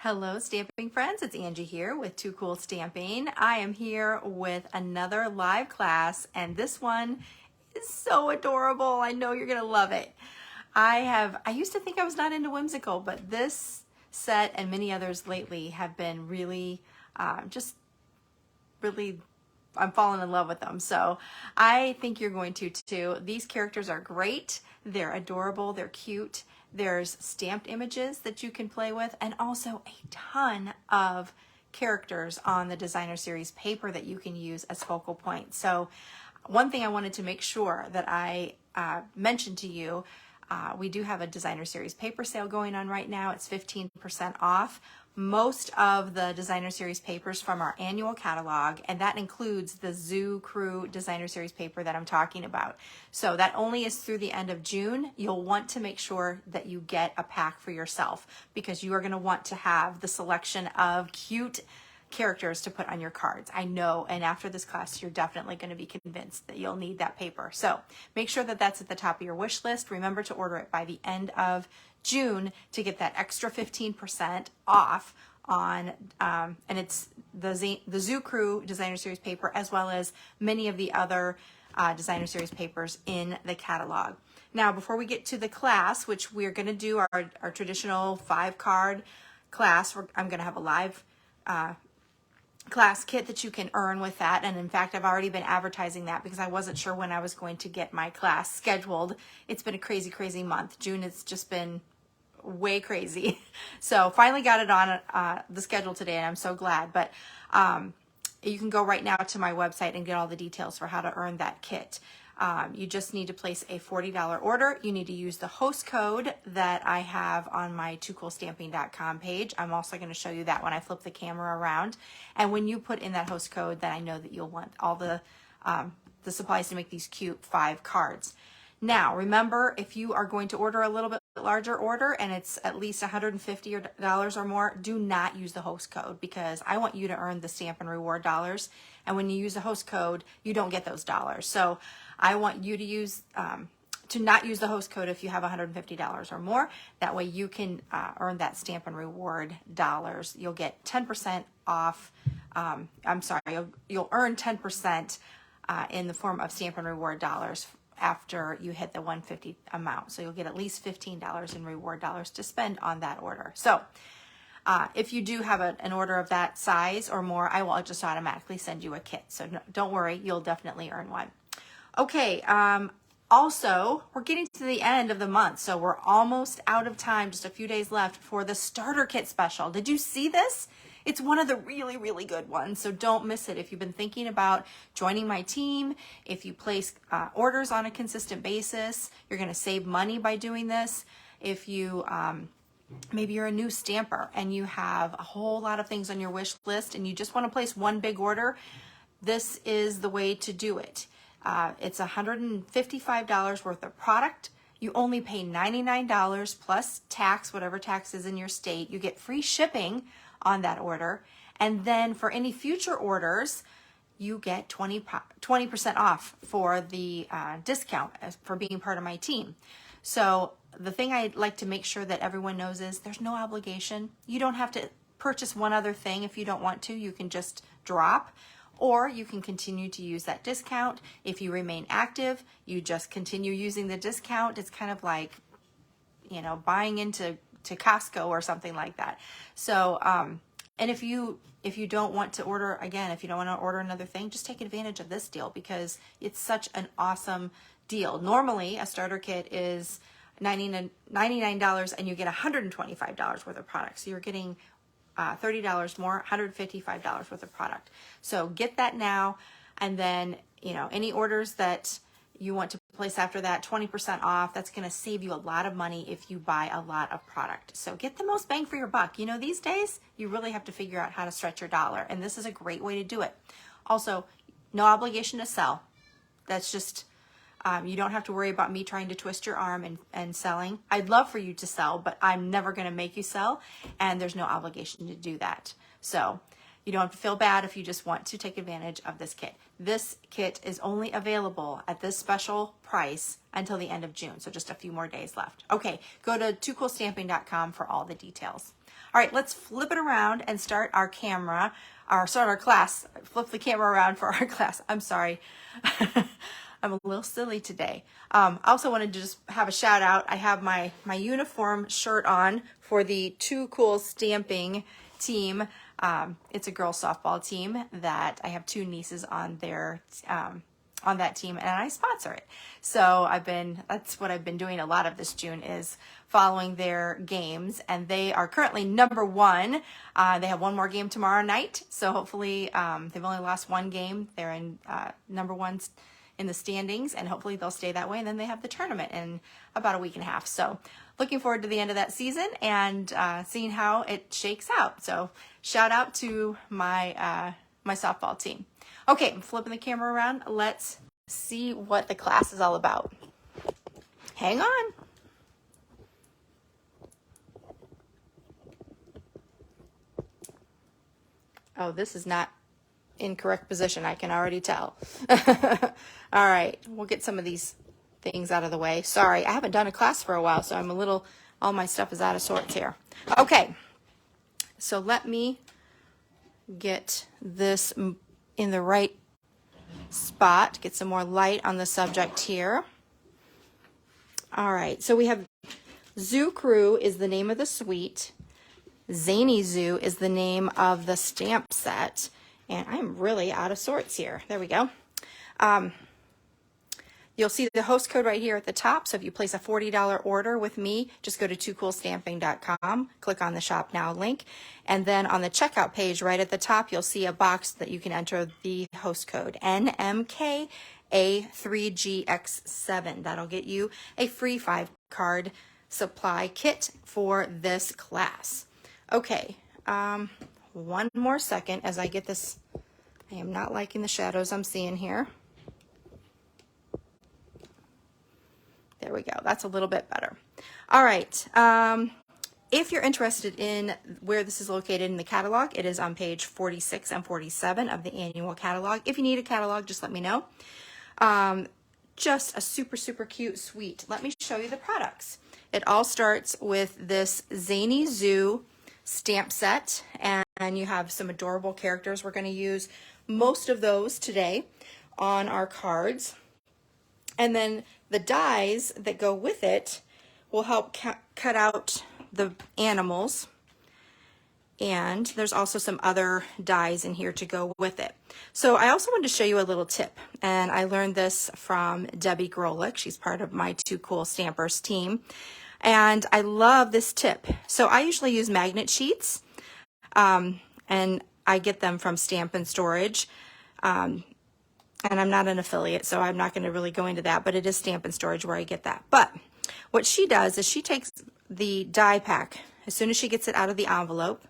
Hello stamping friends, it's Angie here with Too Cool Stamping. I am here with another live class and this one is so adorable. I know you're gonna love it. I used to think I was not into whimsical, but this set and many others lately have been really, I'm falling in love with them. So I think you're going to too. These characters are great. They're adorable. They're cute. There's stamped images that you can play with and also a ton of characters on the designer series paper that you can use as focal points. So one thing I wanted to make sure that I mentioned to you, we do have a designer series paper sale going on right now. It's 15% off most of the designer series papers from our annual catalog, and that includes the Zoo Crew designer series paper that I'm talking about. So that only is through the end of June. You'll want to make sure that you get a pack for yourself because you are going to want to have the selection of cute characters to put on your cards. I know, and after this class, you're definitely going to be convinced that you'll need that paper. So make sure that that's at the top of your wish list. Remember to order it by the end of June to get that extra 15% off on, and it's the Zoo Crew designer series paper as well as many of the other designer series papers in the catalog. Now, before we get to the class, which we're going to do our traditional 5-card class, I'm going to have a live class kit that you can earn with that. And in fact, I've already been advertising that because I wasn't sure when I was going to get my class scheduled. It's been a crazy, crazy month. June has just been way crazy. So finally got it on the schedule today and I'm so glad. But you can go right now to my website and get all the details for how to earn that kit. You just need to place a $40 order. You need to use the host code that I have on my toocoolstamping.com page. I'm also going to show you that when I flip the camera around. And when you put in that host code, then I know that you'll want all the supplies to make these cute 5 cards. Now, remember, if you are going to order a little bit larger order and it's at least $150 or more, do not use the host code because I want you to earn the Stampin Rewards Dollars. And when you use the host code, you don't get those dollars. So I want you to use to not use the host code if you have $150 or more. That way you can earn that Stampin Rewards Dollars. You'll get 10% off. You'll earn 10% in the form of Stampin Rewards Dollars after you hit the $150 amount. So you'll get at least $15 in reward dollars to spend on that order. So if you do have an order of that size or more, I will just automatically send you a kit. So don't worry, you'll definitely earn one. Okay, also, we're getting to the end of the month, so we're almost out of time, just a few days left for the starter kit special. Did you see this? It's one of the really, really good ones, so don't miss it. If you've been thinking about joining my team, if you place orders on a consistent basis, you're going to save money by doing this. If you maybe you're a new stamper and you have a whole lot of things on your wish list and you just want to place one big order, this is the way to do it. It's $155 worth of product. You only pay $99 plus tax, whatever tax is in your state. You get free shipping on that order. And then for any future orders, you get 20% off for the discount for being part of my team. So the thing I'd like to make sure that everyone knows is there's no obligation. You don't have to purchase one other thing if you don't want to. You can just drop, or you can continue to use that discount. If you remain active, you just continue using the discount. It's kind of like, you know, buying into Costco or something like that. So, and if you don't want to order, again, if you don't want to order another thing, just take advantage of this deal because it's such an awesome deal. Normally, a starter kit is $99 and you get $125 worth of product. So you're getting $30 more, $155 worth of product. So get that now, and then, you know, any orders that you want to place after that, 20% off. That's going to save you a lot of money if you buy a lot of product. So get the most bang for your buck. You know, these days, you really have to figure out how to stretch your dollar, and this is a great way to do it. Also, no obligation to sell. That's just, you don't have to worry about me trying to twist your arm and selling. I'd love for you to sell, but I'm never going to make you sell, and there's no obligation to do that. So you don't have to feel bad if you just want to take advantage of this kit. This kit is only available at this special price until the end of June, so just a few more days left. Okay, go to toocoolstamping.com for all the details. All right, let's flip it around and start our class. Flip the camera around for our class. I'm sorry. I'm a little silly today. I also wanted to just have a shout out. I have my uniform shirt on for the Too Cool Stamping team. It's a girls softball team that I have 2 nieces on their on that team, and I sponsor it. So that's what I've been doing a lot of this June, is following their games, and they are currently #1. They have 1 more game tomorrow night, so hopefully they've only lost 1 game. They're in #1 in the standings, and hopefully they'll stay that way, and then they have the tournament in about a week and a half. So looking forward to the end of that season and seeing how it shakes out. So shout out to my my softball team. Okay, I'm flipping the camera around. Let's see what the class is all about. Hang on. Oh, this is not in correct position, I can already tell. All right, we'll get some of these things out of the way. Sorry, I haven't done a class for a while, so all my stuff is out of sorts here. Okay, so let me get this in the right spot, get some more light on the subject here. All right, so we have Zoo Crew is the name of the suite. Zany Zoo is the name of the stamp set. And I'm really out of sorts here. There we go. You'll see the host code right here at the top. So if you place a $40 order with me, just go to toocoolstamping.com, click on the Shop Now link, and then on the checkout page right at the top, you'll see a box that you can enter the host code, NMKA3GX7. That'll get you a free 5-card supply kit for this class. Okay, one more second as I get this. I am not liking the shadows I'm seeing here. There we go. That's a little bit better. All right. If you're interested in where this is located in the catalog, it is on page 46 and 47 of the annual catalog. If you need a catalog, just let me know. Just a super, super cute suite. Let me show you the products. It all starts with this Zany Zoo stamp set, and you have some adorable characters. We're going to use most of those today on our cards. And then the dies that go with it will help cut out the animals. And there's also some other dies in here to go with it. So I also wanted to show you a little tip, and I learned this from Debbie Grolick. She's part of my Too Cool Stampers team. And I love this tip. So I usually use magnet sheets, and I get them from Stampin' Storage. And I'm not an affiliate, so I'm not going to really go into that, but it is Stampin' Storage where I get that. But what she does is she takes the die pack as soon as she gets it out of the envelope,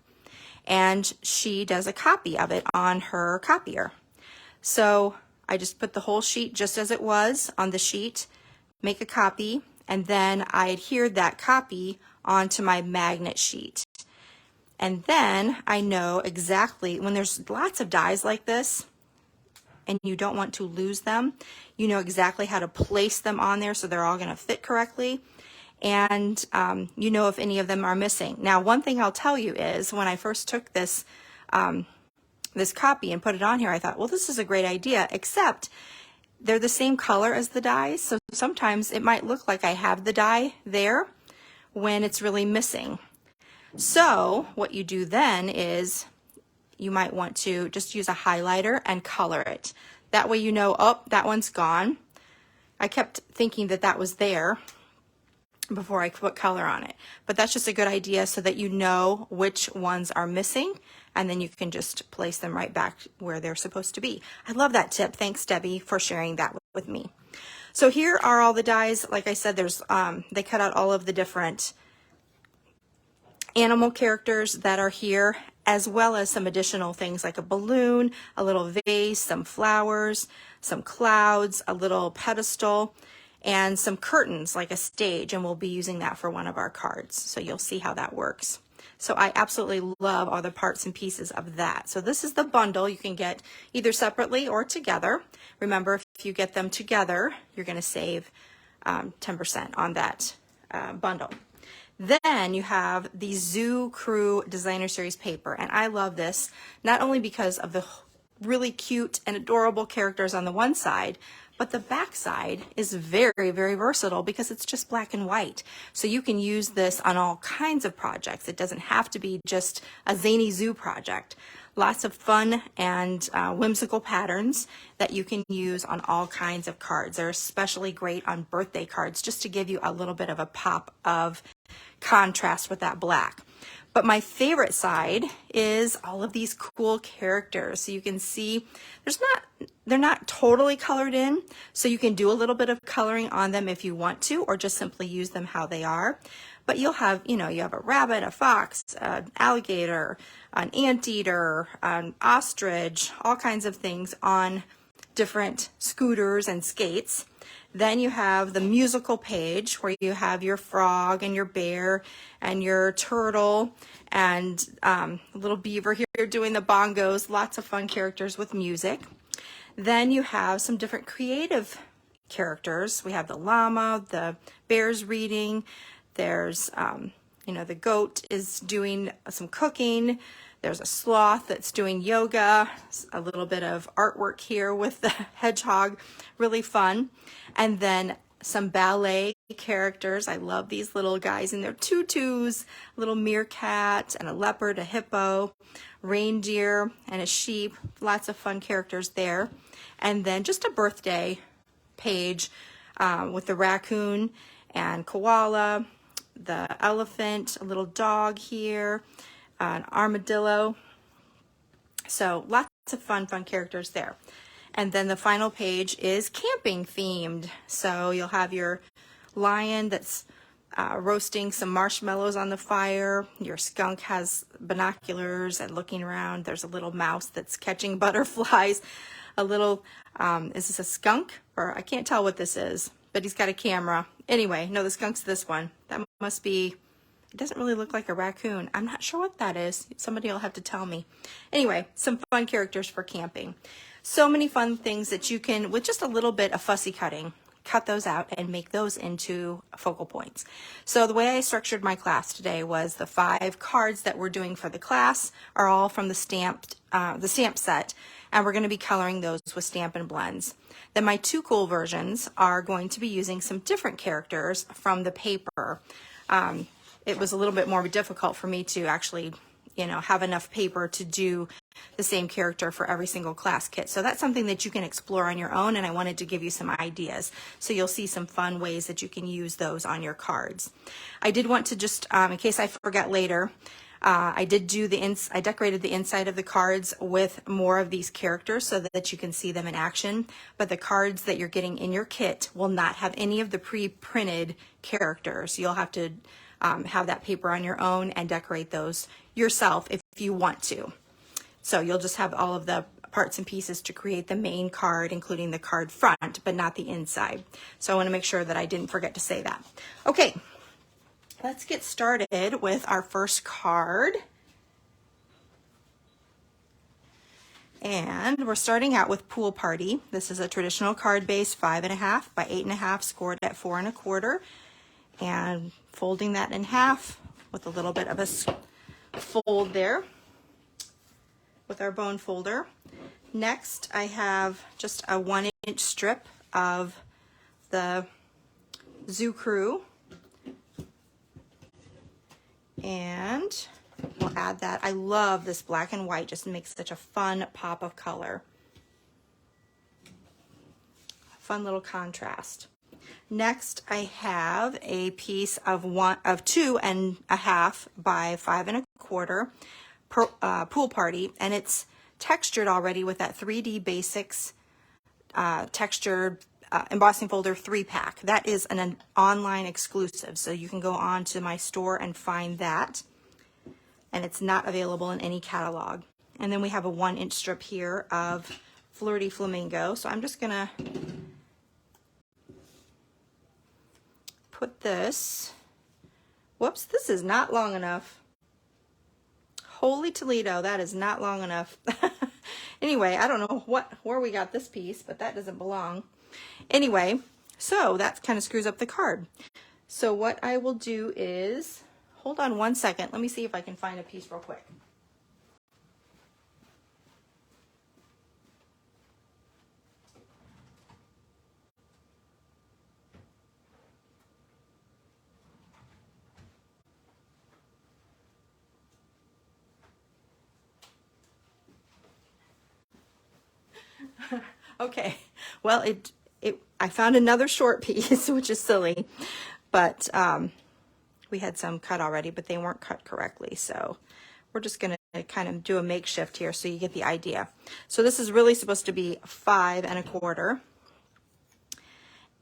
and she does a copy of it on her copier. So I just put the whole sheet just as it was on the sheet, make a copy, and then I adhered that copy onto my magnet sheet. And then I know exactly, when there's lots of dies like this, and you don't want to lose them, you know exactly how to place them on there so they're all going to fit correctly. And you know if any of them are missing. Now, one thing I'll tell you is when I first took this this copy and put it on here, I thought, well, this is a great idea, except they're the same color as the dies. So sometimes it might look like I have the die there when it's really missing. So what you do then is you might want to just use a highlighter and color it. That way you know, oh, that one's gone. I kept thinking that that was there before I put color on it. But that's just a good idea so that you know which ones are missing, and then you can just place them right back where they're supposed to be. I love that tip. Thanks, Debbie, for sharing that with me. So here are all the dies. Like I said, there's they cut out all of the different animal characters that are here, as well as some additional things like a balloon, a little vase, some flowers, some clouds, a little pedestal, and some curtains like a stage, and we'll be using that for one of our cards. So you'll see how that works. So I absolutely love all the parts and pieces of that. So this is the bundle you can get either separately or together. Remember, if you get them together, you're going to save 10% on that bundle. Then you have the Zoo Crew Designer Series paper, and I love this not only because of the really cute and adorable characters on the one side, but the back side is very, very versatile because it's just black and white. So you can use this on all kinds of projects. It doesn't have to be just a Zany Zoo project. Lots of fun and whimsical patterns that you can use on all kinds of cards. They're especially great on birthday cards, just to give you a little bit of a pop of contrast with that black. But my favorite side is all of these cool characters. So you can see they're not totally colored in, so you can do a little bit of coloring on them if you want to, or just simply use them how they are. But you'll have, you have a rabbit, a fox, an alligator, an anteater, an ostrich, all kinds of things on different scooters and skates. Then you have the musical page where you have your frog and your bear and your turtle and a little beaver here doing the bongos, lots of fun characters with music. Then you have some different creative characters. We have the llama, the bear's reading, there's, the goat is doing some cooking. There's a sloth that's doing yoga, a little bit of artwork here with the hedgehog, really fun. And then some ballet characters. I love these little guys in their tutus, a little meerkat and a leopard, a hippo, reindeer and a sheep, lots of fun characters there. And then just a birthday page with the raccoon and koala, the elephant, a little dog here, an armadillo. So lots of fun characters there. And then the final page is camping themed. So you'll have your lion that's roasting some marshmallows on the fire. Your skunk has binoculars and looking around. There's a little mouse that's catching butterflies. A little, is this a skunk? Or I can't tell what this is, but he's got a camera. Anyway, no, the skunk's this one. That must be, it doesn't really look like a raccoon. I'm not sure what that is. Somebody will have to tell me. Anyway, some fun characters for camping. So many fun things that you can, with just a little bit of fussy cutting, cut those out and make those into focal points. So the way I structured my class today was the 5 cards that we're doing for the class are all from the stamp set, and we're going to be coloring those with Stampin' Blends. Then my 2 cool versions are going to be using some different characters from the paper. It was a little bit more difficult for me to actually, have enough paper to do the same character for every single class kit. So that's something that you can explore on your own, and I wanted to give you some ideas. So you'll see some fun ways that you can use those on your cards. I did want to just, in case I forget later, I decorated the inside of the cards with more of these characters so that you can see them in action, but the cards that you're getting in your kit will not have any of the pre-printed characters. You'll have to have that paper on your own and decorate those yourself if you want to. So you'll just have all of the parts and pieces to create the main card, including the card front, but not the inside. So I want to make sure that I didn't forget to say that. Okay, let's get started with our first card. And we're starting out with Pool Party. This is a traditional card base, 5.5 by 8.5, scored at 4 1/4. And folding that in half with a little bit of a fold there with our bone folder. Next, I have just a 1-inch strip of the Zoo Crew. And we'll add that. I love this black and white, just makes such a fun pop of color. Fun little contrast. Next, I have a piece of 2.5 by 5 1/4 Pool Party, and it's textured already with that 3D Basics textured embossing folder 3-pack. That is an online exclusive, so you can go on to my store and find that, and it's not available in any catalog. And then we have a 1-inch strip here of Flirty Flamingo, so I'm just gonna put this, whoops, this is not long enough. Holy Toledo, that is not long enough. Anyway, I don't know where we got this piece, but that doesn't belong. Anyway, so that kind of screws up the card. So what I will do is hold on one second. Let me see if I can find a piece real quick. Okay, well, I found another short piece, which is silly, but we had some cut already, but they weren't cut correctly. So we're just gonna kind of do a makeshift here so you get the idea. So this is really supposed to be 5 1/4,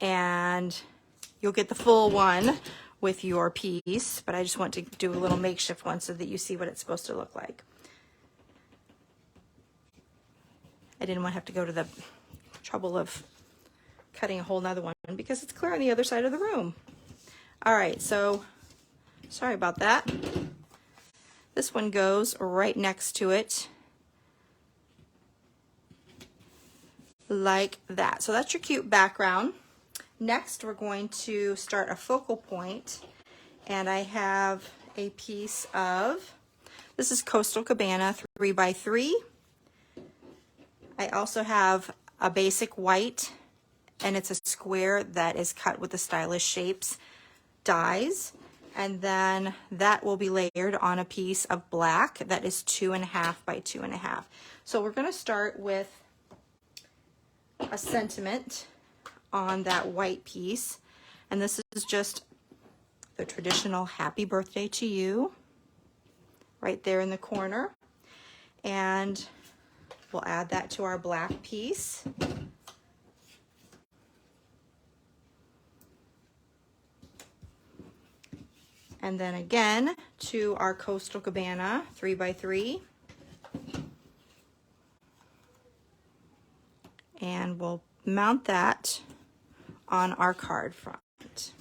and you'll get the full one with your piece, but I just want to do a little makeshift one so that you see what it's supposed to look like. I didn't want to have to go to the trouble of cutting a whole nother one because it's clear on the other side of the room. All right, so sorry about that. This one goes right next to it like that. So that's your cute background. Next, we're going to start a focal point, and I have a piece of, this is Coastal Cabana 3x3. I also have a basic white, and it's a square that is cut with the Stylish Shapes dies, and then that will be layered on a piece of black that is 2.5 by 2.5. So we're going to start with a sentiment on that white piece, and this is just the traditional happy birthday to you right there in the corner, and we'll add that to our black piece. And then again to our Coastal Cabana 3x3. And we'll mount that on our card front.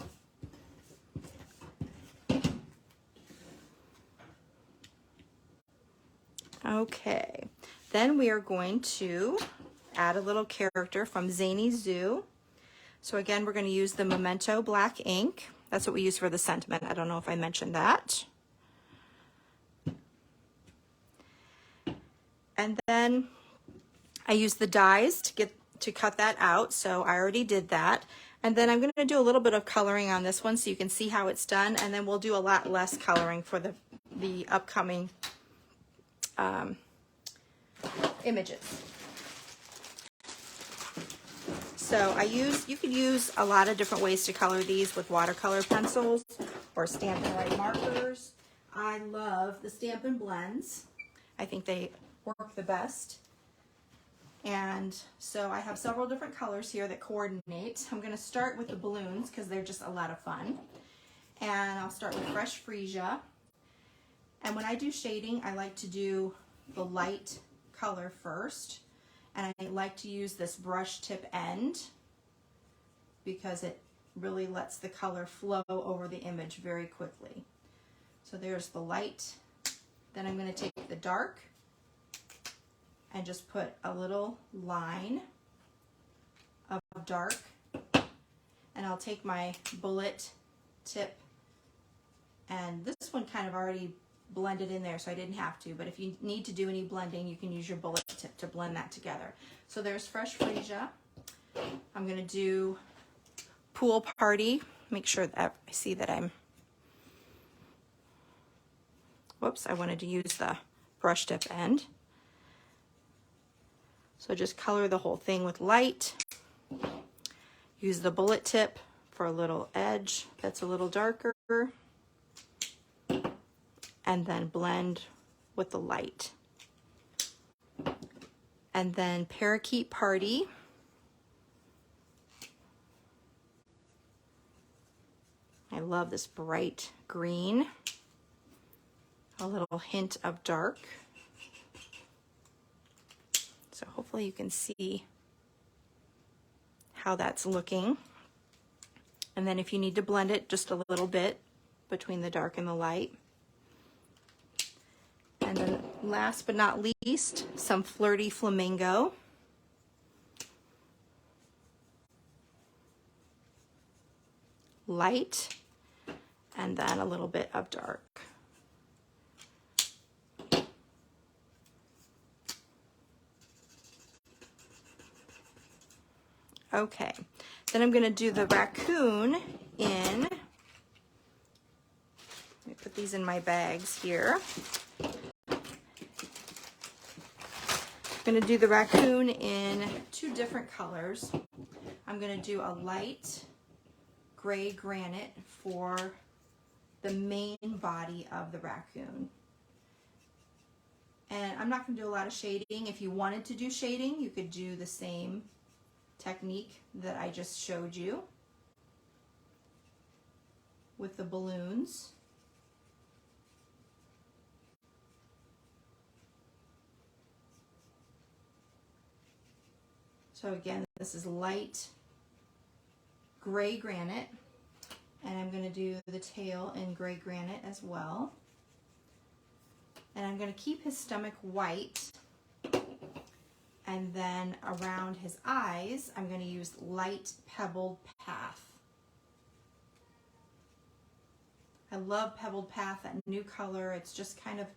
Okay, then we are going to add a little character from Zany Zoo. So again, we're going to use the Memento black ink. That's what we use for the sentiment. I don't know if I mentioned that. And then I use the dies to cut that out. So I already did that. And then I'm going to do a little bit of coloring on this one so you can see how it's done. And then we'll do a lot less coloring for the upcoming images. So you could use a lot of different ways to color these with watercolor pencils or Stampin' Up markers. I love the Stampin' Blends. I think they work the best. And so I have several different colors here that coordinate. I'm going to start with the balloons because they're just a lot of fun. And I'll start with Fresh Freesia. And when I do shading, I like to do the light color first. And I like to use this brush tip end because it really lets the color flow over the image very quickly. So there's the light. Then I'm going to take the dark and just put a little line of dark. And I'll take my bullet tip, and this one kind of already blended in there, so I didn't have to, but if you need to do any blending, you can use your bullet tip to blend that together. So there's Fresh Freesia. I'm going to do Pool Party. Make sure that I see that whoops, I wanted to use the brush tip end. So just color the whole thing with light. Use the bullet tip for a little edge that's a little darker. And then blend with the light. And then Parakeet Party. I love this bright green. A little hint of dark. So hopefully you can see how that's looking. And then if you need to blend it just a little bit between the dark and the light. And then last but not least, some Flirty Flamingo. Light. and then a little bit of dark. Okay, then I'm going to do the raccoon in, let me put these in my bags here. I'm going to do the raccoon in 2 different colors. I'm going to do a light gray granite for the main body of the raccoon. And I'm not going to do a lot of shading. If you wanted to do shading, you could do the same technique that I just showed you with the balloons. So again, this is light gray granite, and I'm going to do the tail in gray granite as well. And I'm going to keep his stomach white, and then around his eyes, I'm going to use light pebbled path. I love pebbled path, that new color. It's just kind of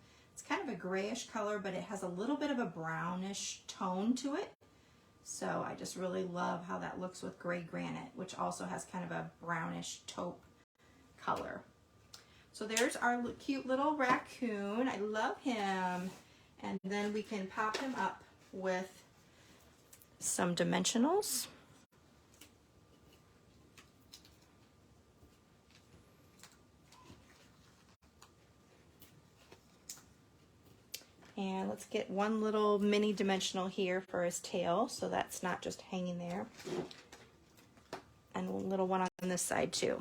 a grayish color, but it has a little bit of a brownish tone to it. So I just really love how that looks with gray granite, which also has kind of a brownish taupe color. So there's our cute little raccoon. I love him. And then we can pop him up with some dimensionals. And let's get one little mini dimensional here for his tail, so that's not just hanging there. And a little one on this side too.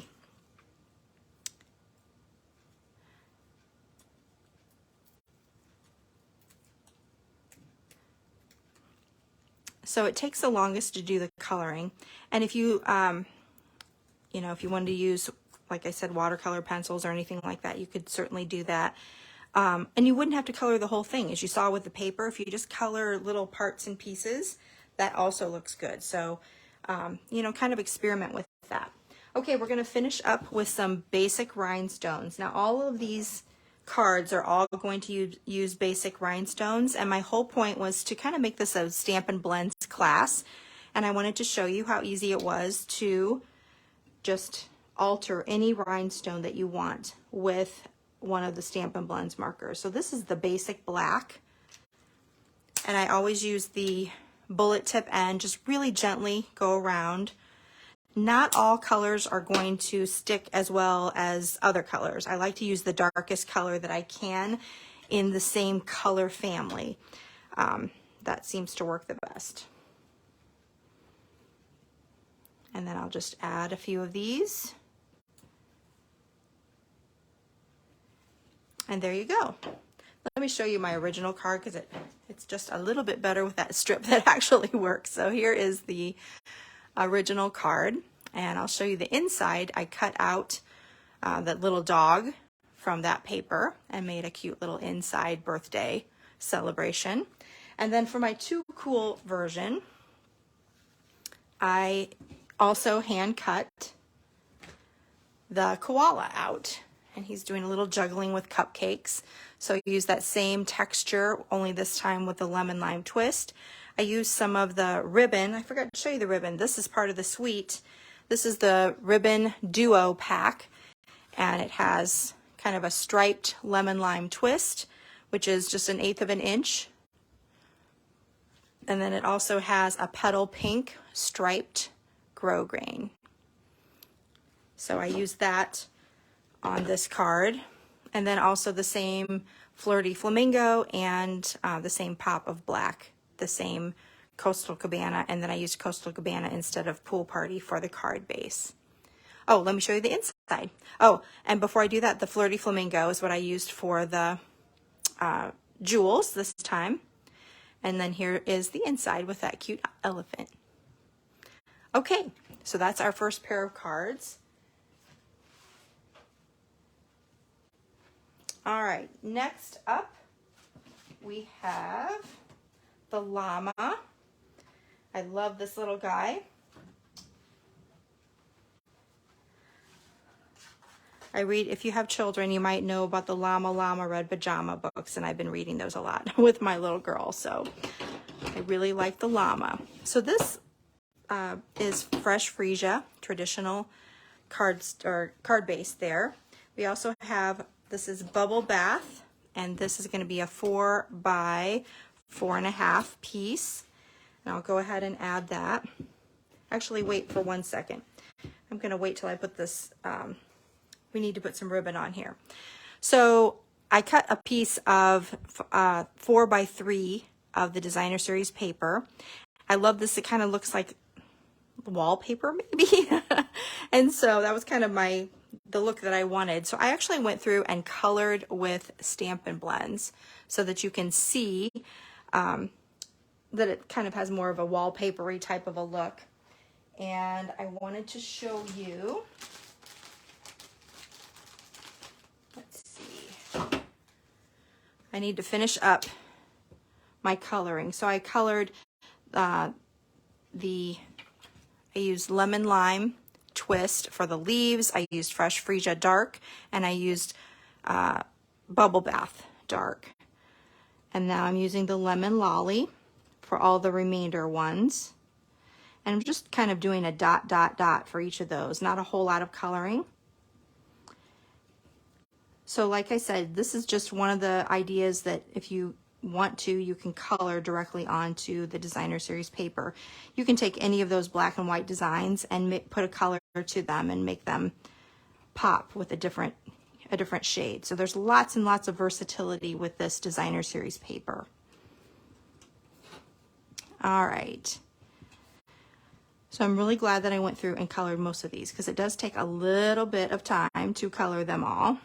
So it takes the longest to do the coloring. And if you, you know, if you wanted to use, like I said, watercolor pencils or anything like that, you could certainly do that. And you wouldn't have to color the whole thing. As you saw with the paper, if you just color little parts and pieces, that also looks good. So, you know, kind of experiment with that. Okay, we're going to finish up with some basic rhinestones. Now, all of these cards are all going to use basic rhinestones, and my whole point was to kind of make this a Stampin' Blends class, and I wanted to show you how easy it was to just alter any rhinestone that you want with one of the Stampin' Blends markers. So this is the basic black, and I always use the bullet tip end, just really gently go around. Not all colors are going to stick as well as other colors. I like to use the darkest color that I can in the same color family. That seems to work the best. And then I'll just add a few of these. And there you go. Let me show you my original card because it's just a little bit better with that strip that actually works. So here is the original card, and I'll show you the inside. I cut out that little dog from that paper and made a cute little inside birthday celebration. And then for my Too Cool version, I also hand cut the koala out, and he's doing a little juggling with cupcakes. So use that same texture, only this time with the lemon lime twist. I used some of the ribbon. I forgot to show you the ribbon. This is part of the suite. This is the ribbon duo pack, and it has kind of a striped lemon lime twist, which is just 1/8 of an inch. And then it also has a petal pink striped grosgrain. So I used that on this card, and then also the same flirty flamingo and the same pop of black, the same Coastal Cabana, and then I used Coastal Cabana instead of Pool Party for the card base. Oh, let me show you the inside. Oh, and before I do that, the flirty flamingo is what I used for the jewels this time. And then here is the inside with that cute elephant. Okay, so that's our first pair of cards. All right, next up we have the llama. I love this little guy. if you have children, you might know about the Llama Llama Red Pajama books, and I've been reading those a lot with my little girl, so I really like the llama. So this is Fresh Freesia, traditional card base there. We also have, this is Bubble Bath, and this is going to be a 4 by 4.5 piece. And I'll go ahead and add that. Actually, wait for 1 second. I'm going to wait till I put this, we need to put some ribbon on here. So I cut a piece of 4 by 3 of the Designer Series paper. I love this. It kind of looks like wallpaper maybe. And so that was kind of the look that I wanted. So I actually went through and colored with Stampin' Blends so that you can see that it kind of has more of a wallpapery type of a look. And I wanted to show you, let's see, I need to finish up my coloring. So I colored I used Lemon Lime Twist for the leaves, I used Fresh Freesia Dark, and I used Bubble Bath Dark. And now I'm using the Lemon Lolly for all the remainder ones. And I'm just kind of doing a dot, dot, dot for each of those, not a whole lot of coloring. So like I said, this is just one of the ideas that if you want to, you can color directly onto the Designer Series paper. You can take any of those black and white designs and put a color to them and make them pop with a different shade. So there's lots and lots of versatility with this Designer Series paper. All right. So I'm really glad that I went through and colored most of these because it does take a little bit of time to color them all.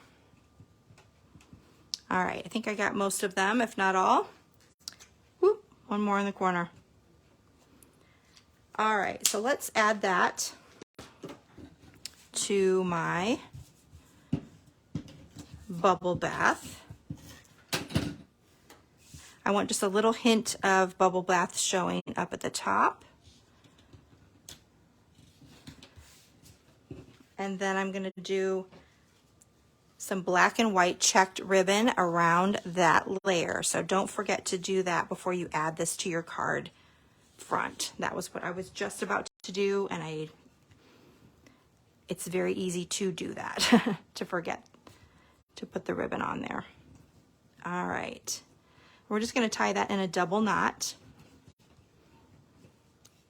All right, I think I got most of them, if not all. Whoop, one more in the corner. All right, so let's add that to my bubble bath. I want just a little hint of bubble bath showing up at the top. And then I'm going to do some black and white checked ribbon around that layer. So don't forget to do that before you add this to your card front. That was what I was just about to do, and it's very easy to do that, to forget to put the ribbon on there. All right. We're just going to tie that in a double knot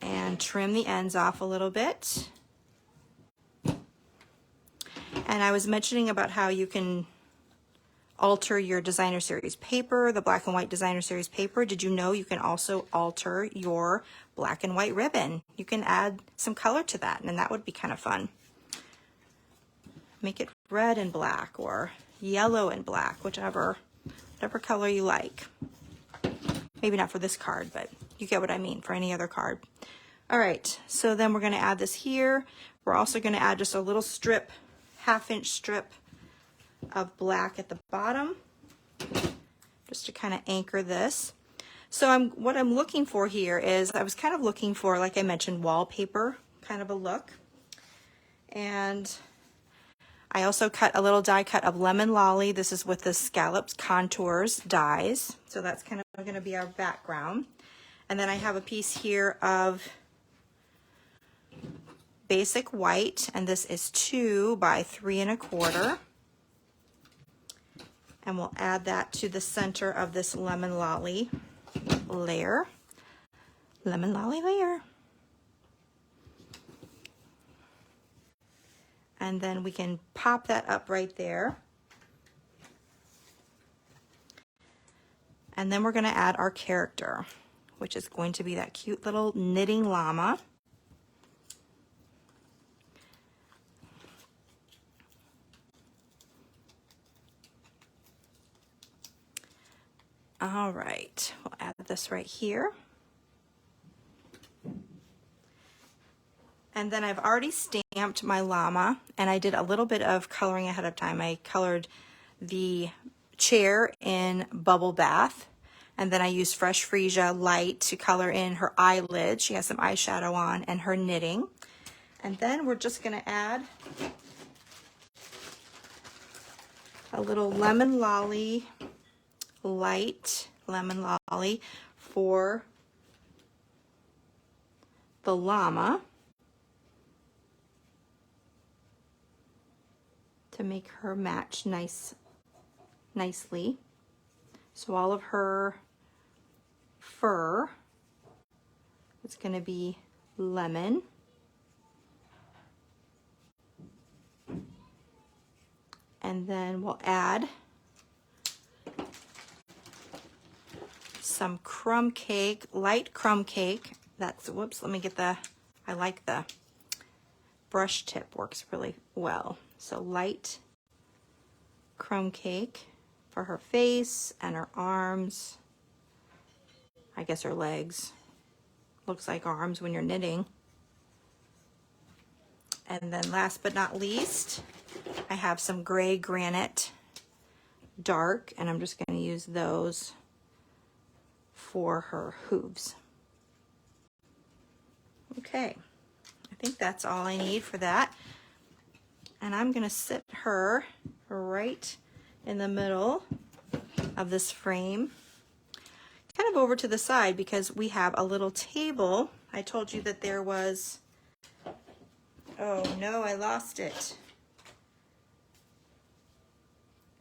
and trim the ends off a little bit. And I was mentioning about how you can alter your Designer Series paper, the black and white Designer Series paper. Did you know you can also alter your black and white ribbon? You can add some color to that, and that would be kind of fun. Make it red and black or yellow and black, whatever color you like. Maybe not for this card, but you get what I mean for any other card. All right, so then we're going to add this here. We're also going to add just a little strip, half-inch strip of black at the bottom, just to kind of anchor this. So what I'm looking for here is, I was kind of looking for, like I mentioned, wallpaper kind of a look. And I also cut a little die cut of Lemon Lolly. This is with the Scallops Contours dies. So that's kind of going to be our background. And then I have a piece here of basic white, and this is 2 by 3 1/4. And we'll add that to the center of this Lemon Lolly layer. Lemon Lolly layer. And then we can pop that up right there. And then we're going to add our character, which is going to be that cute little knitting llama. All right, we'll add this right here. And then I've already stamped my llama, and I did a little bit of coloring ahead of time. I colored the chair in Bubble Bath, and then I used Fresh Freesia Light to color in her eyelid. She has some eyeshadow on, and her knitting. And then we're just gonna add a little lemon lolly, light lemon lolly for the llama to make her match nicely. So all of her fur is going to be lemon. And then we'll add some crumb cake, light crumb cake. That's, whoops, let me get the, I like the brush tip, works really well. So light crumb cake for her face and her arms. I guess her legs. Looks like arms when you're knitting. And then last but not least, I have some gray granite dark, and I'm just going to use those for her hooves. Okay, I think that's all I need for that. And I'm going to sit her right in the middle of this frame, kind of over to the side, because we have a little table. I told you that there was, oh no, I lost it.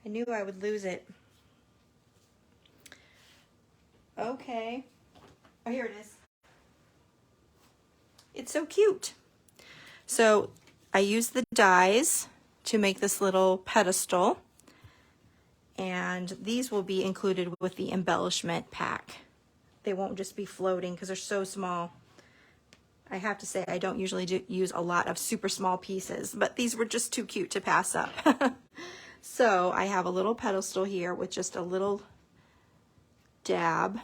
I knew I would lose it. Okay. Oh, here it is. It's so cute. So I used the dies to make this little pedestal, and these will be included with the embellishment pack. They won't just be floating because they're so small. I have to say I don't usually use a lot of super small pieces, but these were just too cute to pass up. So I have a little pedestal here with just a little dab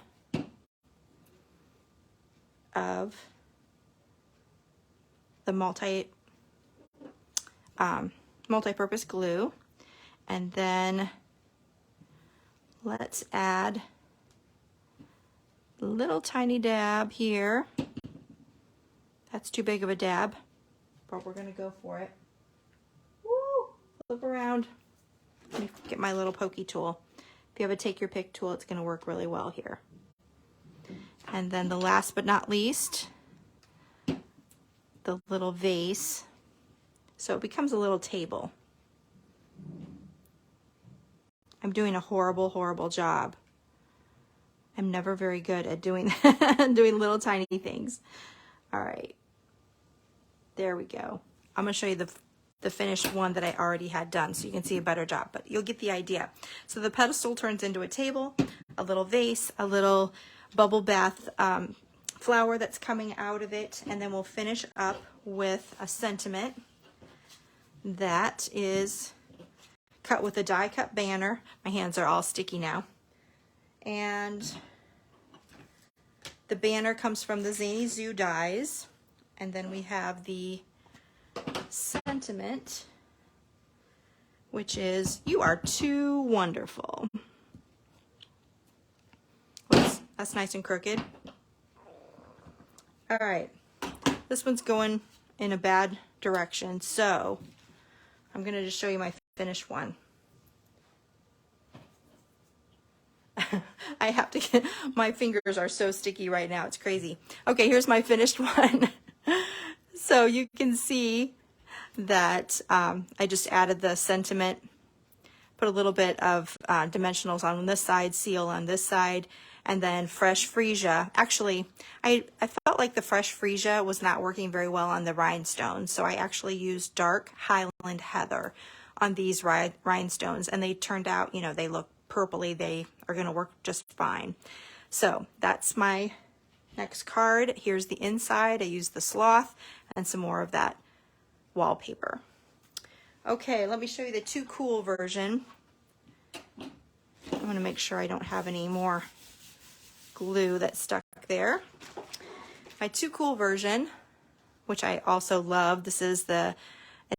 of the multi-purpose glue, and then let's add a little tiny dab here. That's too big of a dab, but we're gonna go for it. Woo! Flip around. Let me get my little pokey tool. If you have a take your pick tool, it's gonna work really well here. And then the last but not least, the little vase. So it becomes a little table. I'm doing a horrible, horrible job. I'm never very good at doing doing little tiny things. All right, there we go. I'm gonna show you the finished one that I already had done so you can see a better job, but you'll get the idea. So the pedestal turns into a table, a little vase, a little bubble bath flower that's coming out of it, and then we'll finish up with a sentiment that is cut with a die cut banner. My hands are all sticky now. And the banner comes from the Zany Zoo Dies, and then we have the sentiment, which is, "You are too wonderful." Oops, that's nice and crooked. All right, this one's going in a bad direction, so I'm gonna just show you my finished one. I have to get, my fingers are so sticky right now, it's crazy. Okay, here's my finished one. So you can see that I just added the sentiment, put a little bit of dimensionals on this side, seal on this side, and then fresh freesia. Actually, I felt like the fresh freesia was not working very well on the rhinestones, so I actually used dark Highland Heather on these rhinestones, and they turned out, you know, they look purpley. They are going to work just fine. So that's my next card. Here's the inside. I used the sloth and some more of that wallpaper. Okay, let me show you the Too Cool version. I'm going to make sure I don't have any more glue that's stuck there. My Too Cool version, which I also love, this is it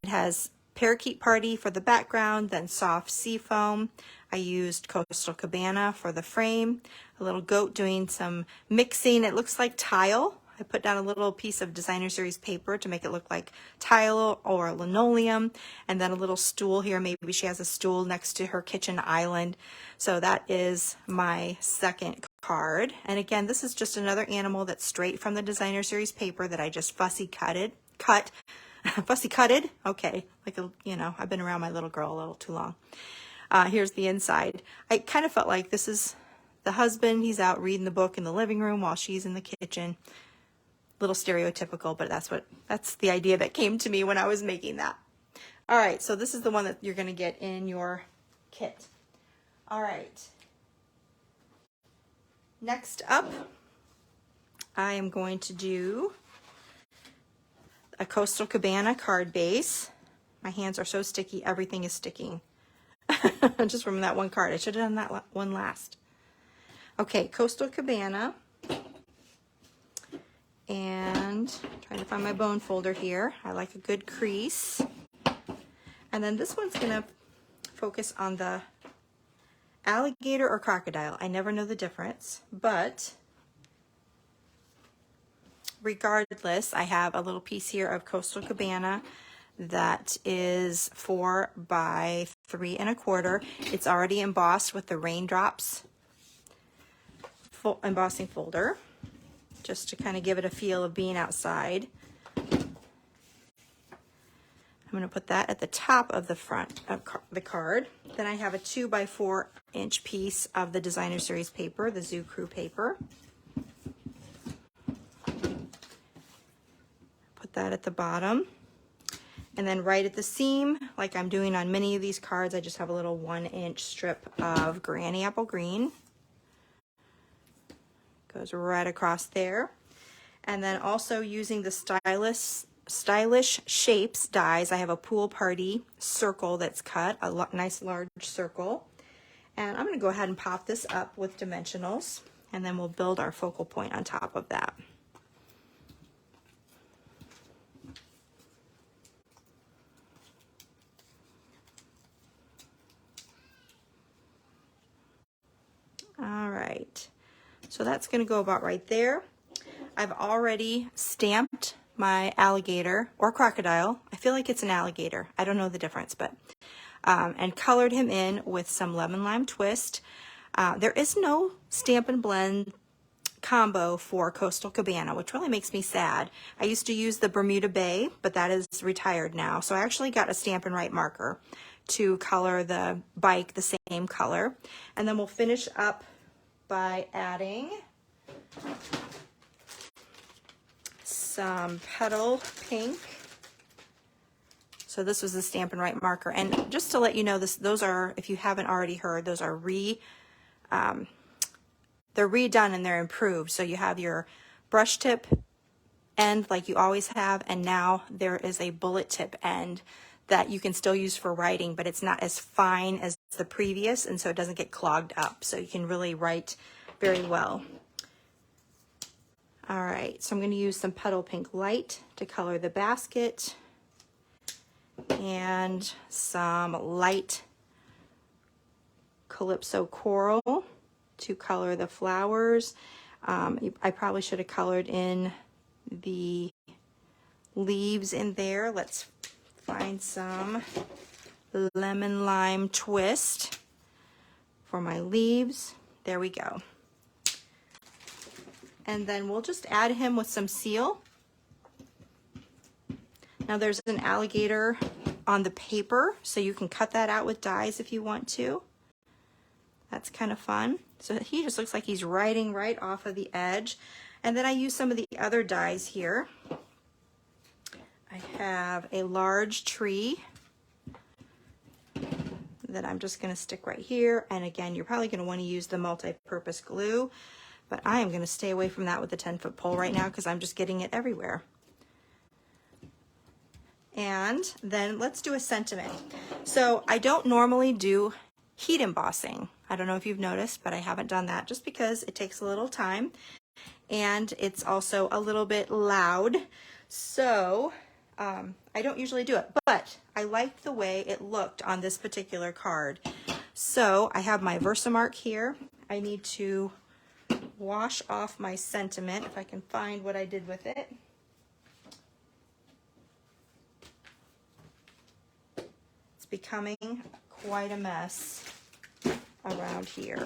has Parakeet Party for the background, then soft sea foam. I used Coastal Cabana for the frame, a little goat doing some mixing. It looks like tile. I put down a little piece of designer series paper to make it look like tile or linoleum, and then a little stool here. Maybe she has a stool next to her kitchen island. So that is my second card. And again, this is just another animal that's straight from the designer series paper that I just fussy cutted. Okay, like I've been around my little girl a little too long. Here's the inside. I kind of felt like this is the husband. He's out reading the book in the living room while she's in the kitchen. Little stereotypical, but that's the idea that came to me when I was making that. All right, so this is the one that you're going to get in your kit. All right. Next up, I am going to do a Coastal Cabana card base. My hands are so sticky, everything is sticking. Just from that one card. I should have done that one last. Okay, Coastal Cabana. And trying to find my bone folder here. I like a good crease. And then this one's going to focus on the alligator or crocodile. I never know the difference, but regardless, I have a little piece here of Coastal Cabana that is 4 by 3 1/4. It's already embossed with the Raindrops embossing folder, just to kind of give it a feel of being outside. I'm going to put that at the top of the front of the card. Then I have a 2 by 4 inch piece of the designer series paper, the Zoo Crew paper. Put that at the bottom. And then right at the seam, like I'm doing on many of these cards, I just have a little 1 inch strip of Granny Apple Green. Goes right across there. And then also using the Stylish Shapes dies, I have a pool party circle that's cut, a nice large circle. And I'm going to go ahead and pop this up with dimensionals, and then we'll build our focal point on top of that. All right, so that's going to go about right there. I've already stamped my alligator or crocodile. I feel like it's an alligator. I don't know the difference, but and colored him in with some lemon lime twist. There is no Stampin' Blend combo for Coastal Cabana, which really makes me sad. I used to use the Bermuda Bay, but that is retired now. So I actually got a Stampin' Right marker to color the bike the same color. And then we'll finish up by adding some petal pink. So this was the Stampin' Right marker. And just to let you know, those are, if you haven't already heard, those are they're redone and they're improved. So you have your brush tip end like you always have, and now there is a bullet tip end that you can still use for writing, but it's not as fine as the previous, and so it doesn't get clogged up. So you can really write very well. All right, so I'm going to use some Petal Pink Light to color the basket, and some light Calypso Coral to color the flowers. I probably should have colored in the leaves in there. Let's find some lemon lime twist for my leaves. There we go. And then we'll just add him with some seal. Now there's an alligator on the paper, so you can cut that out with dies if you want to. That's kind of fun. So he just looks like he's riding right off of the edge. And then I use some of the other dies here. I have a large tree that I'm just going to stick right here. And again, you're probably going to want to use the multi-purpose glue, but I am going to stay away from that with the 10-foot pole right now because I'm just getting it everywhere. And then let's do a sentiment. So I don't normally do heat embossing. I don't know if you've noticed, but I haven't done that just because it takes a little time and it's also a little bit loud. So I don't usually do it, but I liked the way it looked on this particular card. So I have my Versamark here. I need to wash off my sentiment if I can find what I did with it. It's becoming quite a mess around here.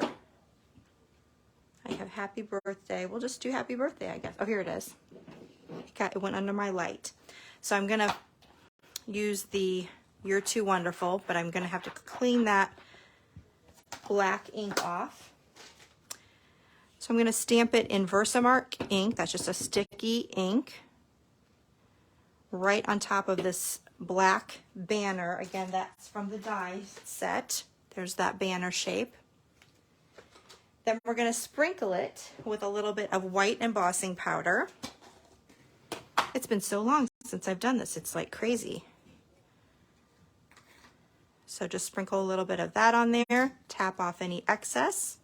I have happy birthday. We'll just do happy birthday, I guess. Oh, here it is. It went under my light. So I'm gonna use the You're Too Wonderful, but I'm gonna have to clean that black ink off. So I'm gonna stamp it in Versamark ink. That's just a sticky ink right on top of this black banner. Again, that's from the die set. There's that banner shape. Then we're going to sprinkle it with a little bit of white embossing powder. It's been so long since I've done this. It's like crazy. So just sprinkle a little bit of that on there. Tap off any excess.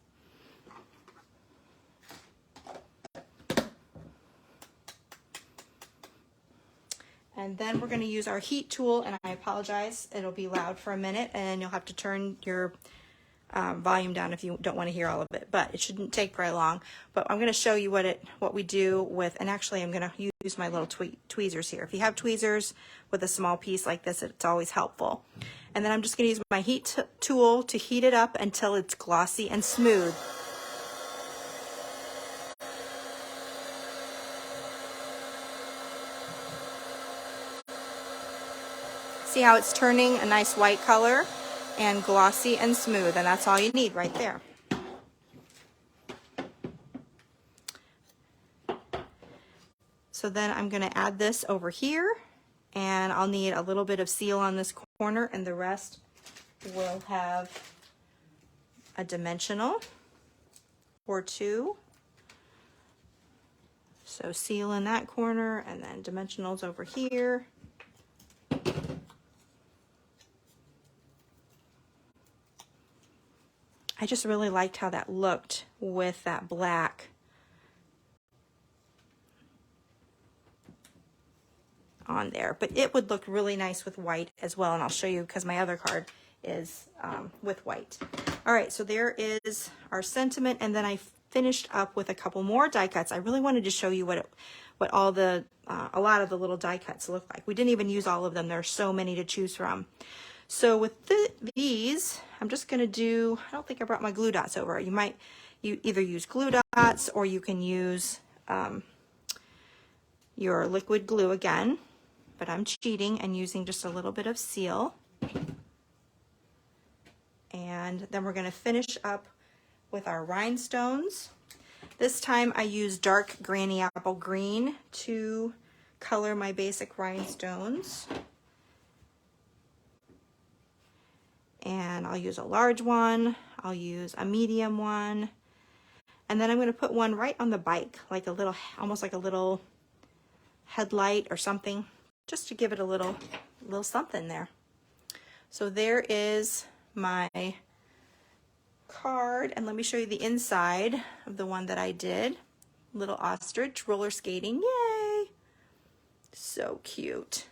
And then we're going to use our heat tool, and I apologize, it'll be loud for a minute, and you'll have to turn your volume down if you don't want to hear all of it, but it shouldn't take very long. But I'm going to show you what we do with, and actually I'm going to use my little tweezers here. If you have tweezers with a small piece like this, it's always helpful. And then I'm just going to use my heat tool to heat it up until it's glossy and smooth. See how it's turning a nice white color and glossy and smooth, and that's all you need right there. So then I'm going to add this over here, and I'll need a little bit of seal on this corner, and the rest will have a dimensional or two. So seal in that corner, and then dimensionals over here. I just really liked how that looked with that black on there, but it would look really nice with white as well, and I'll show you because my other card is with white. All right, so there is our sentiment, and then I finished up with a couple more die cuts. I really wanted to show you what all the a lot of the little die cuts look like. We didn't even use all of them. There are so many to choose from. So with these, I'm just going to do, I don't think I brought my glue dots over. You either use glue dots, or you can use your liquid glue again, but I'm cheating and using just a little bit of seal. And then we're going to finish up with our rhinestones. This time I use dark granny apple green to color my basic rhinestones. And I'll use a large one, I'll use a medium one, and then I'm going to put one right on the bike, like a little, almost like a little headlight or something, just to give it a little something there. So there is my card, and let me show you the inside of the one that I did. Little ostrich roller skating, yay! So cute.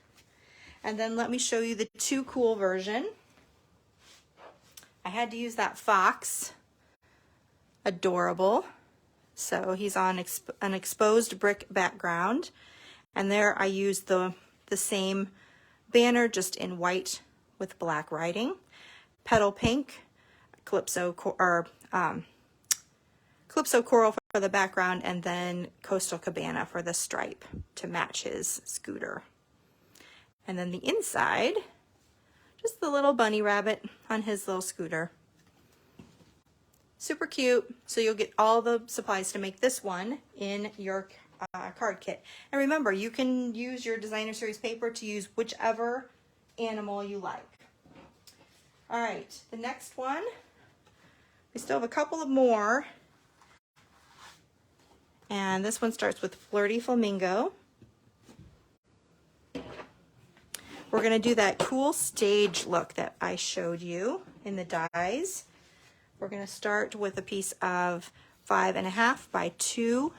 And then let me show you the Too Cool version. I had to use that fox, adorable. So he's on an exposed brick background, and there I used the same banner, just in white with black writing. Petal pink, calypso coral for the background, and then Coastal Cabana for the stripe to match his scooter. And then the inside, just the little bunny rabbit on his little scooter. Super cute. So you'll get all the supplies to make this one in your card kit. And remember, you can use your designer series paper to use whichever animal you like. All right, the next one, we still have a couple of more. And this one starts with Flirty Flamingo. We're going to do that cool stage look that I showed you in the dies. We're going to start with a piece of 5.5 by 2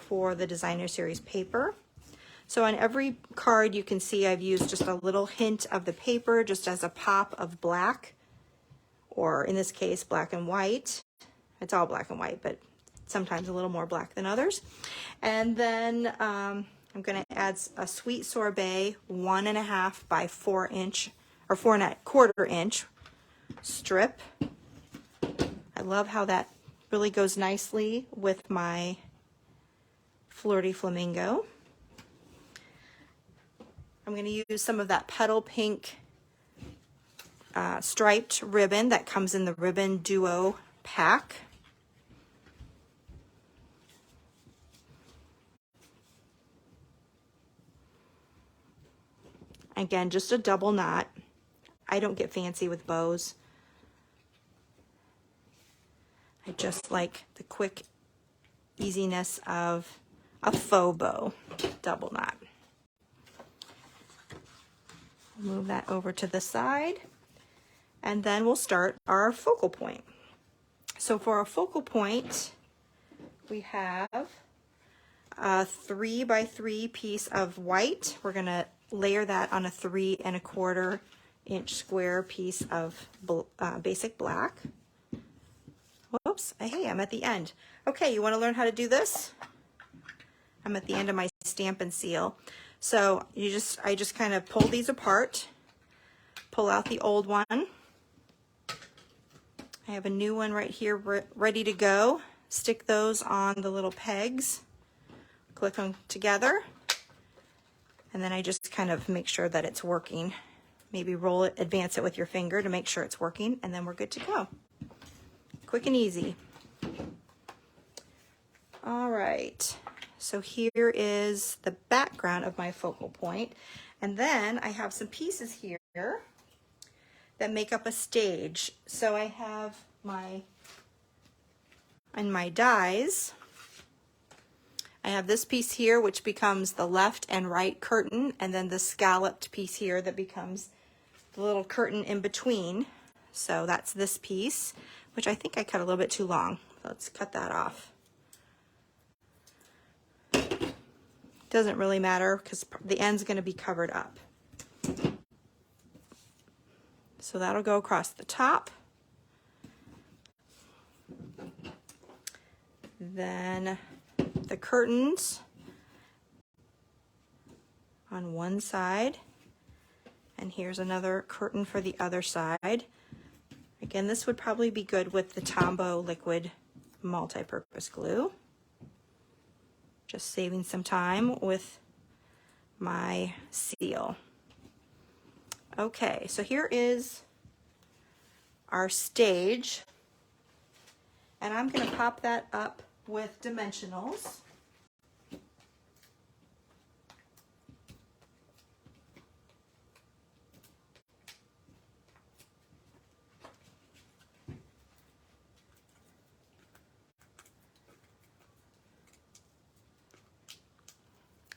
for the designer series paper. So on every card you can see I've used just a little hint of the paper, just as a pop of black, or in this case black and white. It's all black and white, but sometimes a little more black than others. And then I'm going to add a Sweet Sorbet 1.5 by 4 inch or 4.25 inch strip. I love how that really goes nicely with my Flirty Flamingo. I'm going to use some of that Petal Pink striped ribbon that comes in the Ribbon Duo pack. Again, just a double knot. I don't get fancy with bows. I just like the quick easiness of a faux bow double knot. Move that over to the side, and then we'll start our focal point. So for our focal point, we have a 3 by 3 piece of white. We're going to layer that on a 3.25 inch square piece of basic black. Whoops, hey, I'm at the end. Okay, you want to learn how to do this? I'm at the end of my Stampin' Seal. So I just kind of pull these apart, pull out the old one. I have a new one right here ready to go. Stick those on the little pegs, click them together, and then I just kind of make sure that it's working. Maybe roll it, advance it with your finger to make sure it's working, and then we're good to go. Quick and easy. All right. So here is the background of my focal point. And then I have some pieces here that make up a stage. So I have my dies. I have this piece here, which becomes the left and right curtain, and then the scalloped piece here that becomes the little curtain in between. So that's this piece, which I think I cut a little bit too long. Let's cut that off. Doesn't really matter because the end's going to be covered up. So that'll go across the top. Then the curtains on one side, and here's another curtain for the other side. Again, this would probably be good with the Tombow liquid multi-purpose glue. Just saving some time with my seal. Okay, so here is our stage, and I'm going to pop that up with dimensionals.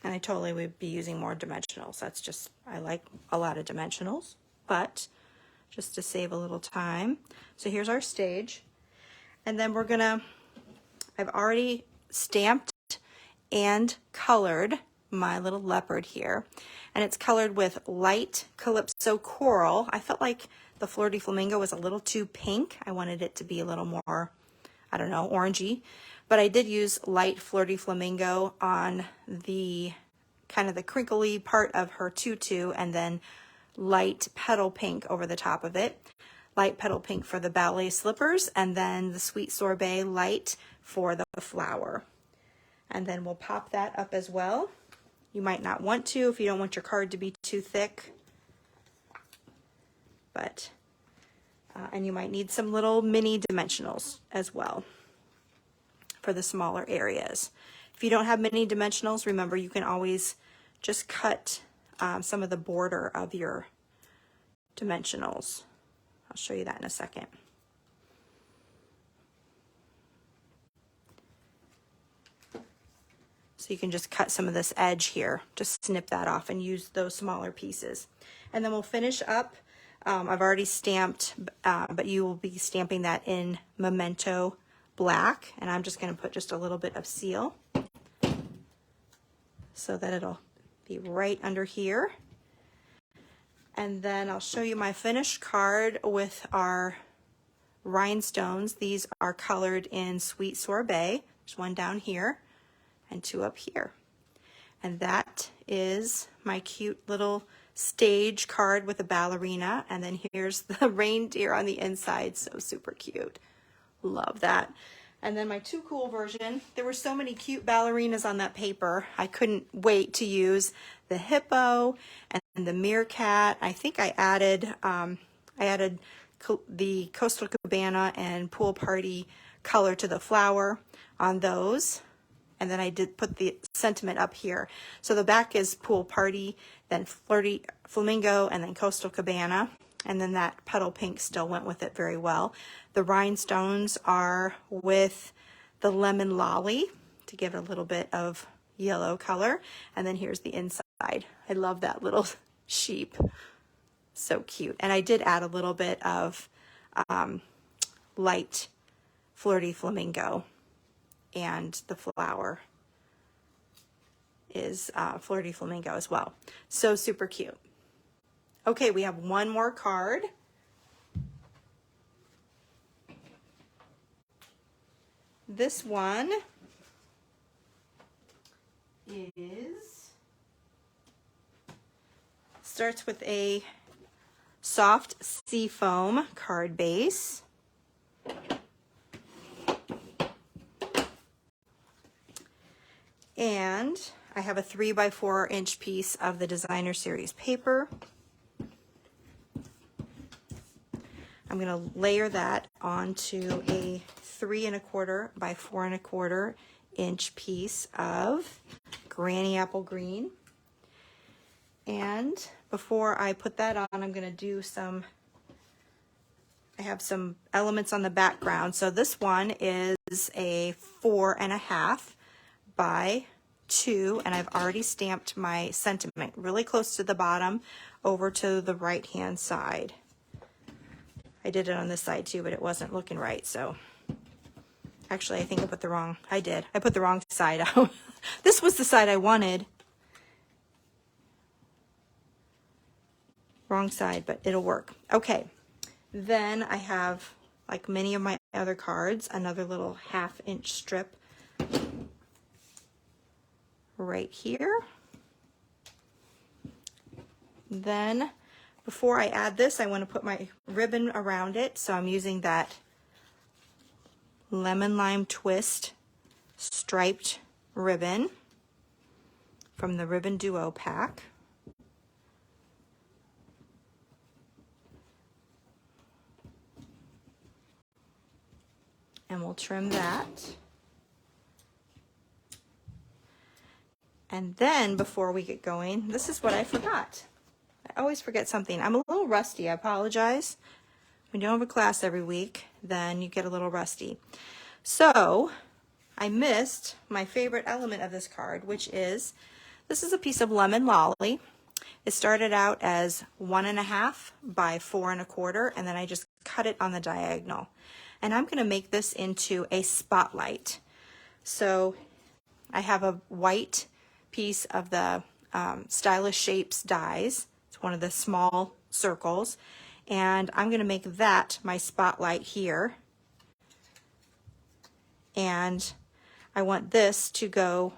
And I totally would be using more dimensionals. That's just, I like a lot of dimensionals, but just to save a little time. So here's our stage. And then we're gonna, I've already stamped and colored my little leopard here. And it's colored with light Calypso Coral. I felt like the Flirty Flamingo was a little too pink. I wanted it to be a little more, I don't know, orangey. But I did use light Flirty Flamingo on the kind of the crinkly part of her tutu, and then light Petal Pink over the top of it. Light Petal Pink for the ballet slippers, and then the Sweet Sorbet light for the flower. And then we'll pop that up as well. You might not want to if you don't want your card to be too thick. But, and you might need some little mini dimensionals as well for the smaller areas. If you don't have many dimensionals, remember you can always just cut some of the border of your dimensionals. I'll show you that in a second. So you can just cut some of this edge here, just snip that off and use those smaller pieces. And then we'll finish up. I've already stamped, but you will be stamping that in Memento Black, and I'm just going to put just a little bit of seal so that it'll be right under here. And then I'll show you my finished card with our rhinestones. These are colored in Sweet Sorbet. There's one down here and two up here. And that is my cute little stage card with a ballerina. And then here's the reindeer on the inside. So super cute. Love that. And then my Too Cool version, there were so many cute ballerinas on that paper. I couldn't wait to use the hippo and the meerkat. I think I added the Coastal Cabana and Pool Party color to the flower on those. And then I did put the sentiment up here. So the back is Pool Party, then Flirty Flamingo, and then Coastal Cabana. And then that petal pink still went with it very well. The rhinestones are with the lemon lolly to give it a little bit of yellow color. And then here's the inside. I love that little sheep. So cute. And I did add a little bit of light Flirty Flamingo. And the flower is Flirty Flamingo as well. So super cute. Okay, we have one more card. This one starts with a soft seafoam card base. And I have a 3x4 inch piece of the Designer Series paper. I'm going to layer that onto a 3 1/4 by 4 1/4 inch piece of Granny Apple Green. And before I put that on, I'm going to do I have some elements on the background. So this one is a 4 1/2 by 2, and I've already stamped my sentiment really close to the bottom over to the right hand side. I did it on this side too, but it wasn't looking right, so actually I think I put the wrong side out. This was the side I wanted. Wrong side, but it'll work. Okay, then I have, like many of my other cards, another little 1/2 inch strip right here. Then before I add this, I want to put my ribbon around it, so I'm using that Lemon Lime Twist striped ribbon from the Ribbon Duo pack. And we'll trim that. And then before we get going, this is what I forgot. I always forget something. I'm a little rusty, I apologize. When you don't have a class every week, then you get a little rusty. So I missed my favorite element of this card, which is, this is a piece of lemon lolly. It started out as 1 1/2 by 4 1/4, and then I just cut it on the diagonal. And I'm going to make this into a spotlight. So I have a white piece of the Stylish Shapes dies. It's one of the small circles, and I'm going to make that my spotlight here. And I want this to go,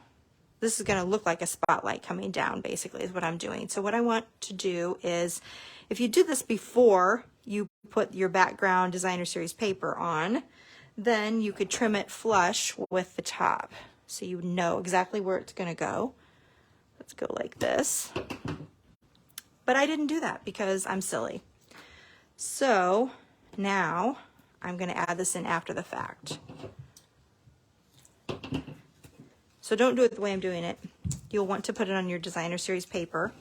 this is going to look like a spotlight coming down, basically, is what I'm doing. So what I want to do is, if you do this before you put your background Designer Series paper on, then you could trim it flush with the top, so you know exactly where it's going to go. Let's go like this. But I didn't do that because I'm silly. So now I'm going to add this in after the fact. So don't do it the way I'm doing it. You'll want to put it on your Designer Series paper,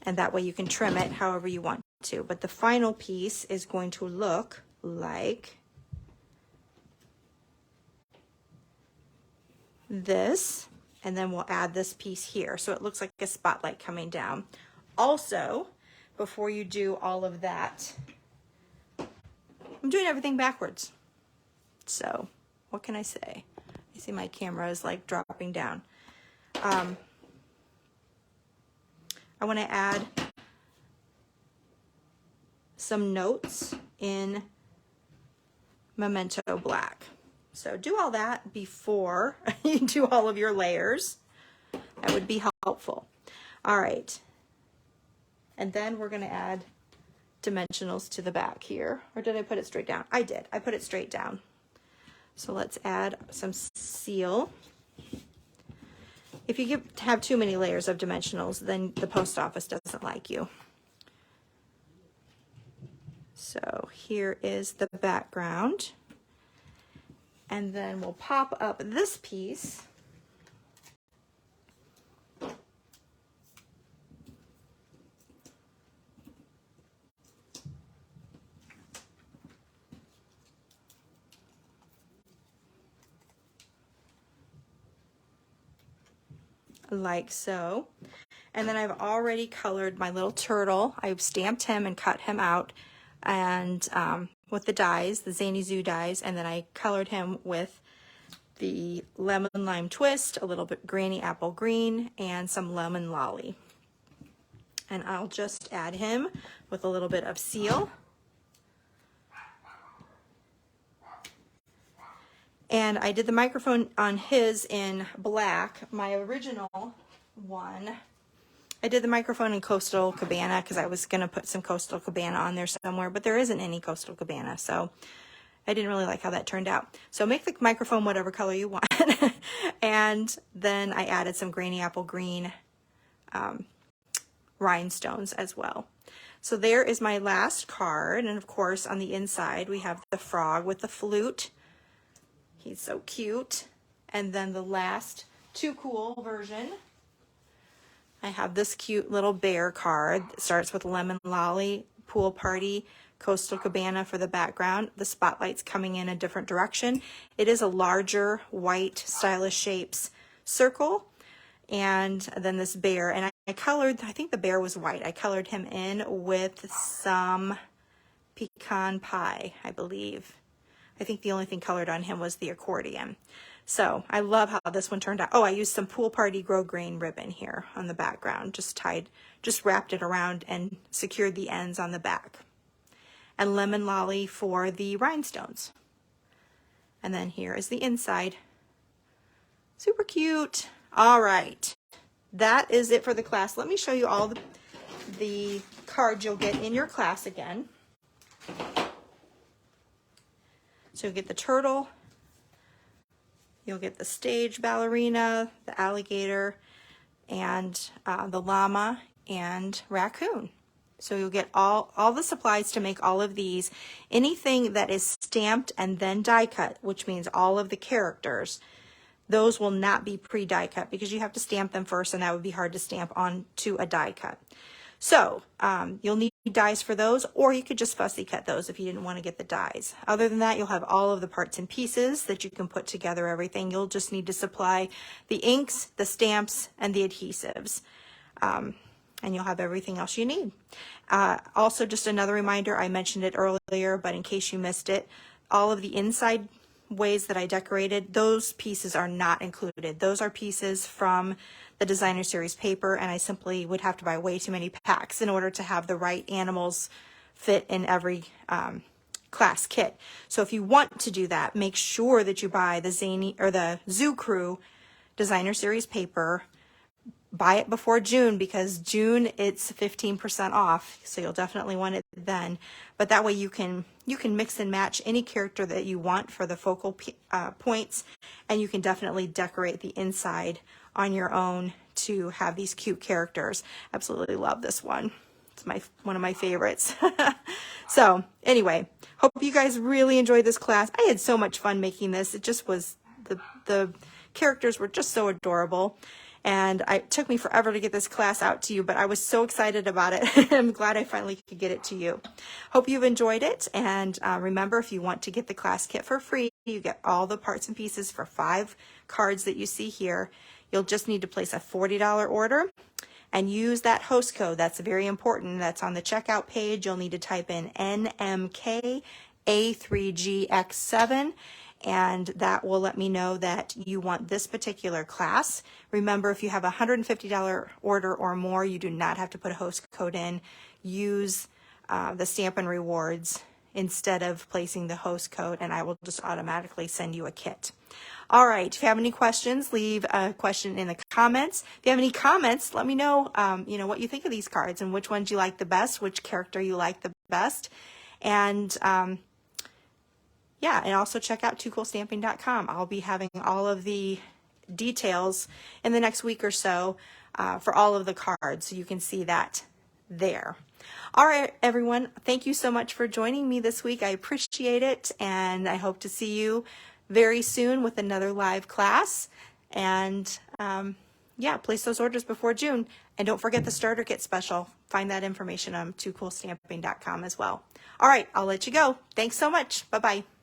and that way you can trim it however you want to. But the final piece is going to look like this, and then we'll add this piece here so it looks like a spotlight coming down. Also, before you do all of that, I'm doing everything backwards. So what can I say? You see my camera is like dropping down. I want to add some notes in Memento Black. So do all that before you do all of your layers. That would be helpful. All right. And then we're going to add dimensionals to the back here. Or did I put it straight down? I did. I put it straight down. So let's add some seal. If you have too many layers of dimensionals, then the post office doesn't like you. So here is the background. And then we'll pop up this piece. Like so. And then I've already colored my little turtle. I've stamped him and cut him out and with the dies, the Zany Zoo dies, and then I colored him with the lemon lime twist, a little bit granny apple green, and some lemon lolly. And I'll just add him with a little bit of seal. And I did the microphone on his in black. My original one, I did the microphone in Coastal Cabana because I was going to put some Coastal Cabana on there somewhere, but there isn't any Coastal Cabana, so I didn't really like how that turned out. So make the microphone whatever color you want. And then I added some granny apple green rhinestones as well. So there is my last card. And of course, on the inside, we have the frog with the flute. He's so cute. And then the last Too Cool version. I have this cute little bear card. It starts with lemon lolly, pool party, Coastal Cabana for the background. The spotlight's coming in a different direction. It is a larger white stylish shapes circle. And then this bear, and I colored, I think the bear was white. I colored him in with some pecan pie, I believe. I think the only thing colored on him was the accordion. So I love how this one turned out. Oh, I used some Pool Party Grosgrain ribbon here on the background, just wrapped it around and secured the ends on the back. And lemon lolly for the rhinestones. And then here is the inside. Super cute. All right, that is it for the class. Let me show you all the cards you'll get in your class again. So you'll get the turtle, you'll get the stage ballerina, the alligator, and the llama and raccoon. So you'll get all the supplies to make all of these. Anything that is stamped and then die cut, which means all of the characters, those will not be pre-die cut because you have to stamp them first, and that would be hard to stamp onto a die cut. So you'll need dies for those, or you could just fussy cut those if you didn't want to get the dies. Other than that, you'll have all of the parts and pieces that you can put together everything. You'll just need to supply the inks, the stamps, and the adhesives. And you'll have everything else you need. Also, just another reminder, I mentioned it earlier, but in case you missed it, all of the inside ways that I decorated, those pieces are not included. Those are pieces from the designer series paper, and I simply would have to buy way too many packs in order to have the right animals fit in every class kit. So if you want to do that, make sure that you buy the Zany or the Zoo Crew designer series paper. Buy it before June, because June it's 15% off, so you'll definitely want it then. But that way you can mix and match any character that you want for the focal points, and you can definitely decorate the inside on your own to have these cute characters. Absolutely love this one. It's one of my favorites. So anyway, hope you guys really enjoyed this class. I had so much fun making this. It just was, the characters were just so adorable. And it took me forever to get this class out to you, but I was so excited about it. I'm glad I finally could get it to you. Hope you've enjoyed it. And remember, if you want to get the class kit for free, you get all the parts and pieces for 5 cards that you see here. You'll just need to place a $40 order and use that host code. That's very important. That's on the checkout page. You'll need to type in NMKA3GX7. And that will let me know that you want this particular class. Remember, if you have a $150 order or more, you do not have to put a host code in. Use the Stampin Rewards instead of placing the host code, and I will just automatically send you a kit. All right, if you have any questions, leave a question in the comments. If you have any comments, let me know, you know, what you think of these cards and which ones you like the best, which character you like the best. And yeah, and also check out toocoolstamping.com. I'll be having all of the details in the next week or so for all of the cards, so you can see that there. All right, everyone, thank you so much for joining me this week. I appreciate it, and I hope to see you very soon with another live class. And yeah, place those orders before June. And don't forget the starter kit special. Find that information on toocoolstamping.com as well. All right, I'll let you go. Thanks so much. Bye-bye.